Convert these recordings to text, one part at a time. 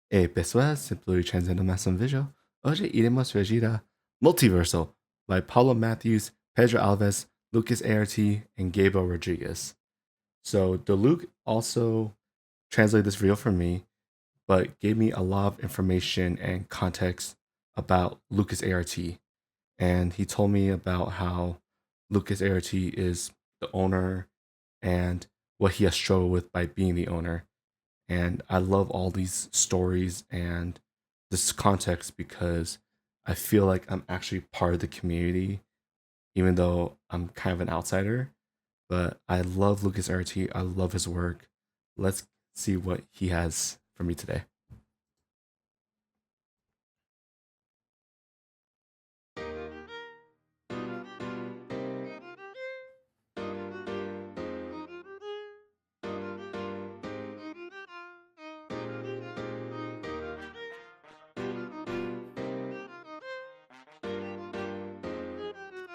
Ei, pessoas, simplesmente trazendo mais um vídeo. Hoje iremos reagir a Multiverso by Pablo Matheuz, Pedro Alvez, Lucas A.R.T, and Gabriel Rodrigues. So DiLucx also translated this video for me, but gave me a lot of information and context about Lucas A.R.T. And he told me about how Lucas A.R.T is the owner and what he has struggled with by being the owner. And I love all these stories and this context because I feel like I'm actually part of the community, even though I'm kind of an outsider. But I love Lucas A.R.T. I love his work. Let's see what he has for me today.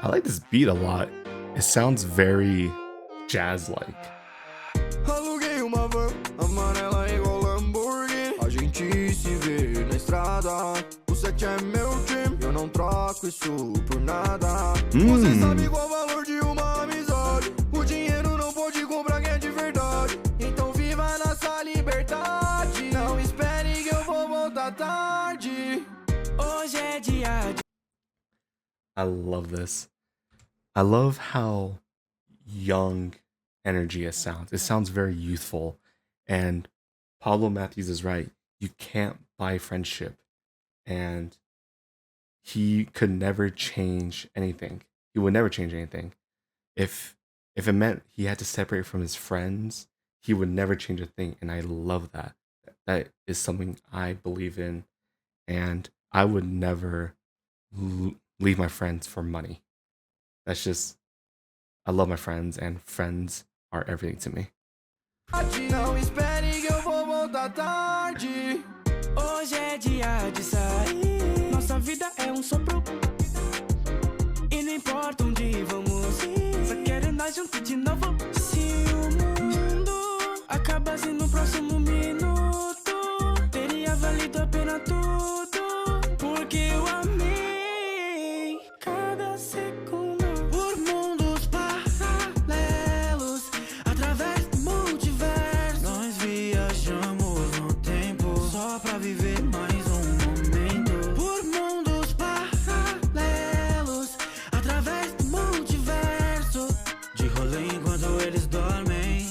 I like this beat a lot. It sounds very jazz-like. Aluguei uma van amarela igual Lamborghini. A gente se vê na estrada. O set é meu time, eu não troco isso por nada. Você sabe qual o valor de uma amizade. O dinheiro não pode comprar quem é de verdade. Então viva nossa liberdade. Não espere que eu vou voltar tarde. Hoje é dia de... I love this. I love how young energy it sounds. It sounds very youthful. And Pablo Matheuz is right. You can't buy friendship. And he could never change anything. He would never change anything. If it meant he had to separate from his friends, he would never change a thing. And I love that. That is something I believe in. And I would never leave my friends for money. That's just, I love my friends, and friends are everything to me. Não espere que eu vou voltar tarde. Hoje é dia de sair. Nossa vida é um sopro. E não importa onde vamos ir. Só quero andar junto de novo. Se o mundo acabasse no próximo minuto, teria valido a pena tudo. Porque eu amei cada segundo. Por mundos paralelos, através do multiverso, nós viajamos no tempo só pra viver mais um momento. Por mundos paralelos, através do multiverso, de rolê enquanto eles dormem,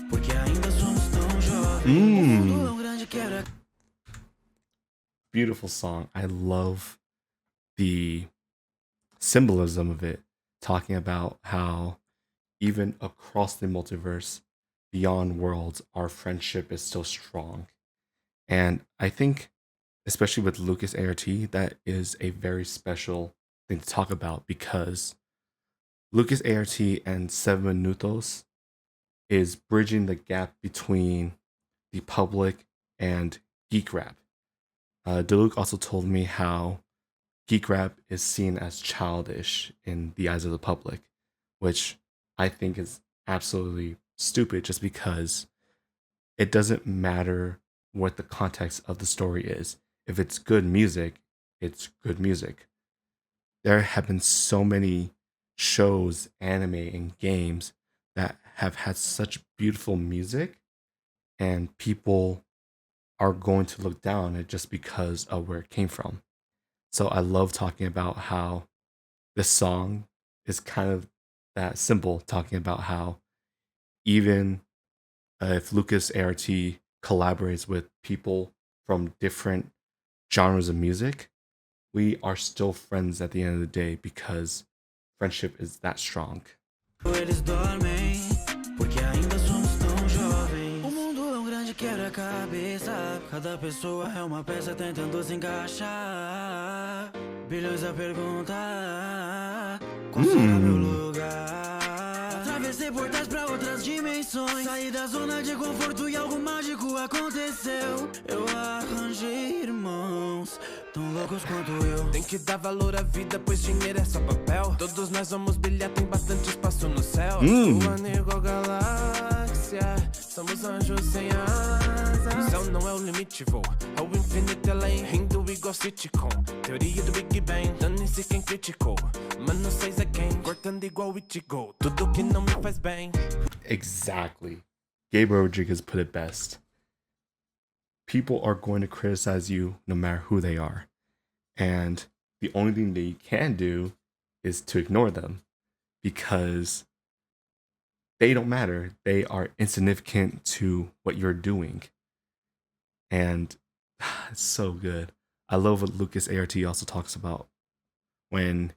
porque ainda somos tão jovens. O mundo é grande que era. Beautiful song. I love the symbolism of it, talking about how even across the multiverse, beyond worlds, our friendship is still strong. And I think, especially with Lucas A.R.T, that is a very special thing to talk about, because Lucas A.R.T and 7 Minutos is bridging the gap between the public and geek rap. DiLucx also told me how geek rap is seen as childish in the eyes of the public, which I think is absolutely stupid, just because it doesn't matter what the context of the story is. If it's good music, it's good music. There have been so many shows, anime, and games that have had such beautiful music, and people are going to look down on it just because of where it came from. So I love talking about how this song is kind of that simple, talking about how even if Lucas A.R.T collaborates with people from different genres of music, we are still friends at the end of the day because friendship is that strong. Eles dormem, porque ainda somos tão jovens. O mundo é grande quebra-cabeça. Cada pessoa é uma peça tentando se encaixar. Bilhões a perguntar qual será meu lugar. Atravessei portais pra outras dimensões. Saí da zona de conforto e algo mágico aconteceu. Eu arranjei irmãos tão loucos quanto eu. Tem que dar valor à vida, pois dinheiro é só papel. Todos nós vamos brilhar, tem bastante espaço no céu. Voando igual galáxia, somos anjos sem asas. Céu não é o limite, vou ao infinito além. Rindo igual sitcom, teoria do Big Bang. Dane-se quem criticou, mano, seis é quem. Cortando igual Ichigo, tudo que não me faz bem. Exactly. Gabriel Rodrigues put it best. People are going to criticize you no matter who they are. And the only thing that you can do is to ignore them, because they don't matter. They are insignificant to what you're doing. And it's so good. I love what A.R.T also talks about when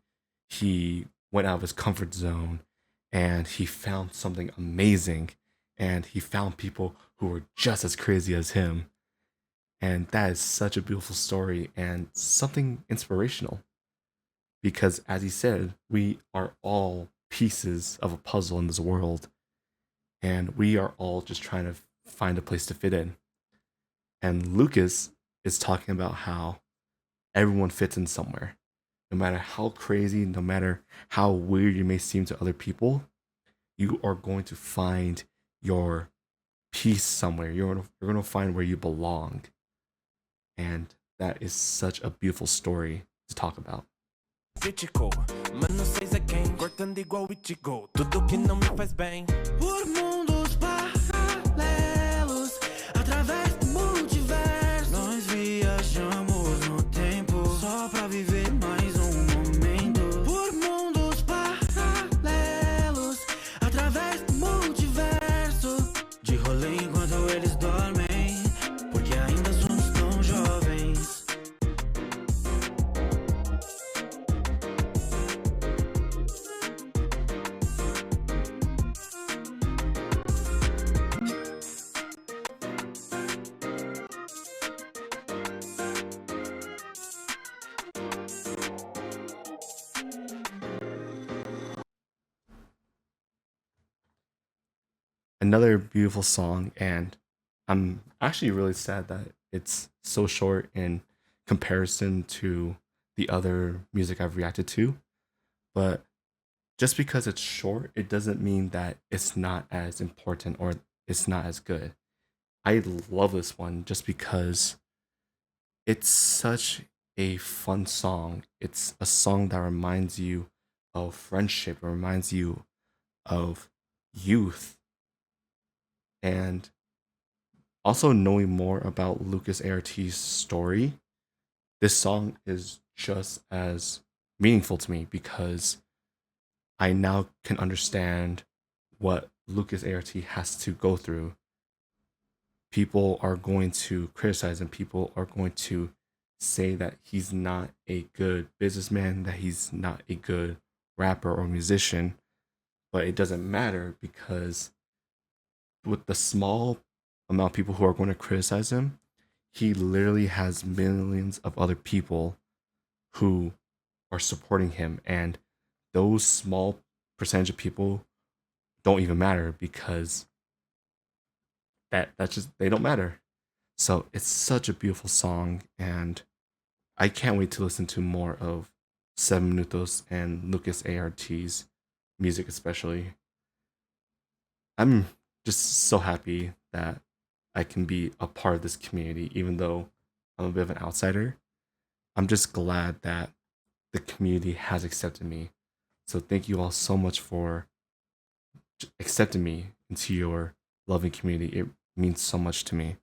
he went out of his comfort zone and he found something amazing, and he found people who were just as crazy as him. And that is such a beautiful story and something inspirational. Because as he said, we are all pieces of a puzzle in this world, and we are all just trying to find a place to fit in. And Lucas is talking about how everyone fits in somewhere. No matter how crazy, no matter how weird you may seem to other people, you are going to find your piece somewhere. You're going to find where you belong. And that is such a beautiful story to talk about. Mano, seis é quem, cortando igual Ichigo, tudo que não me faz bem. Por mundos paralelos, através do multiverso, nós viajamos no tempo, só pra viver mais momento. Por mundos paralelos, através do multiverso, de rolê enquanto eles dormem, porque ainda somos tão jovens. Another beautiful song, and I'm actually really sad that it's so short in comparison to the other music I've reacted to. But just because it's short, it doesn't mean that it's not as important or it's not as good. I love this one just because it's such a fun song. It's a song that reminds you of friendship, it reminds you of youth. And also knowing more about A.R.T's story, this song is just as meaningful to me because I now can understand what A.R.T has to go through. People are going to criticize him. People are going to say that he's not a good businessman, that he's not a good rapper or musician. But it doesn't matter because with the small amount of people who are going to criticize him, he literally has millions of other people who are supporting him. And those small percentage of people don't even matter because that's just, they don't matter. So it's such a beautiful song, and I can't wait to listen to more of 7 Minutos and A.R.T's music especially. I'm just so happy that I can be a part of this community, even though I'm a bit of an outsider. I'm just glad that the community has accepted me. So thank you all so much for accepting me into your loving community. It means so much to me.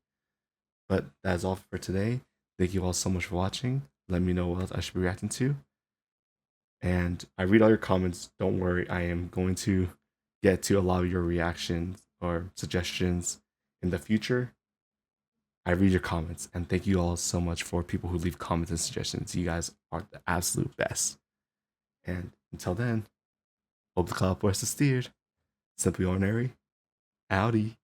But that is all for today. Thank you all so much for watching. Let me know what else I should be reacting to. And I read all your comments. Don't worry, I am going to get to a lot of your reactions or suggestions in the future. I read your comments, and thank you all so much for people who leave comments and suggestions. You guys are the absolute best. And until then, hope the cloud voice is steered. Simply ordinary. Howdy.